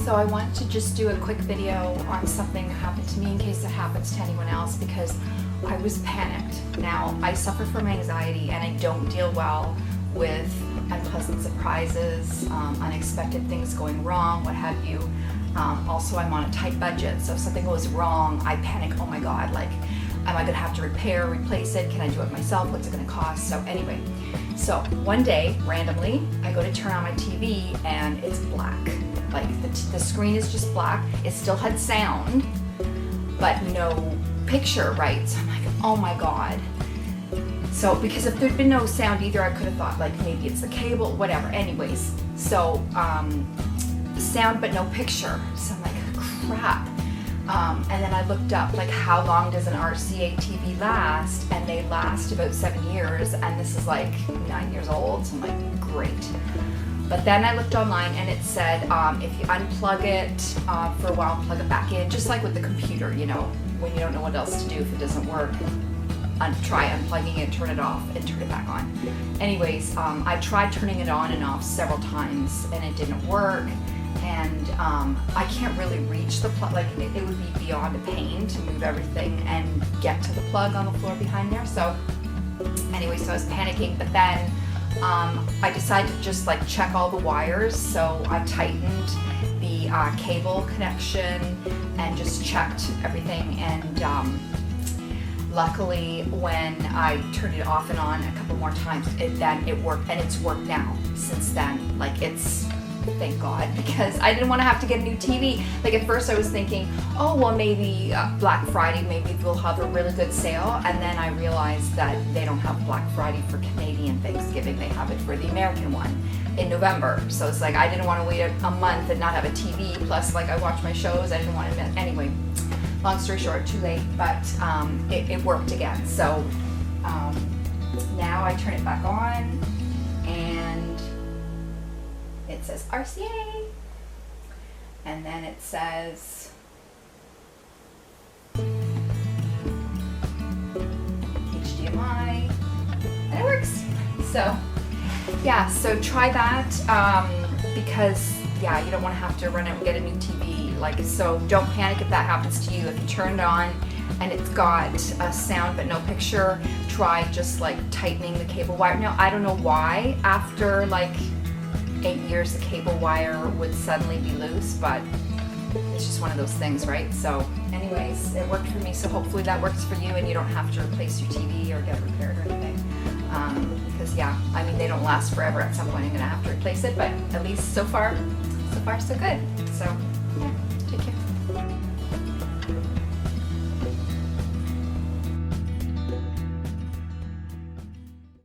So I wanted to just do a quick video on something that happened to me in case it happens to anyone else, because I was panicked. Now, I suffer from anxiety and I don't deal well with unpleasant surprises, unexpected things going wrong, what have you. Also, I'm on a tight budget, so if something goes wrong, I panic. Oh my God, like, am I gonna have to replace it? Can I do it myself? What's it gonna cost? So anyway, so one day, randomly, I go to turn on my TV and it's black. Like the screen is just black. It still had sound, but no picture, right? So I'm like, oh my God. So, because if there'd been no sound either, I could have thought like maybe it's the cable, whatever. Anyways, so sound but no picture. So I'm like, crap. And then I looked up like how long does an RCA TV last, and they last about 7 years, and this is like 9 years old. So I'm like, great. But then I looked online and it said if you unplug it for a while, plug it back in, just like with the computer, you know, when you don't know what else to do if it doesn't work. Try unplugging it, turn it off, and turn it back on. Anyways, I tried turning it on and off several times and it didn't work. And I can't really reach the plug, like it would be beyond a pain to move everything and get to the plug on the floor behind there. So anyway, so I was panicking, but then I decided to just like check all the wires. So I tightened the cable connection and just checked everything, and luckily when I turned it off and on a couple more times, it worked, and it's worked now since then. Like, it's, thank God, because I didn't want to have to get a new TV. Like at first I was thinking, oh well, maybe Black Friday, maybe they'll have a really good sale, and then I realized that they don't have Black Friday for Canadian Thanksgiving, they have it for the American one in November. So it's like I didn't want to wait a month and not have a TV, plus like I watch my shows, I didn't want to miss. Anyway, long story short, too late, but it worked again. So now I turn it back on and it says RCA, and then it says HDMI, and it works. So yeah, so try that, because yeah, you don't want to have to run out and get a new TV. Like, so don't panic if that happens to you. If you turn it on and it's got a sound but no picture, try just like tightening the cable wire. Now, I don't know why after like 8 years the cable wire would suddenly be loose, but it's just one of those things, right? So anyways, it worked for me, so hopefully that works for you and you don't have to replace your TV or get it repaired or anything. Because yeah, I mean, they don't last forever. At some point I'm gonna have to replace it, but at least so far so good. So yeah.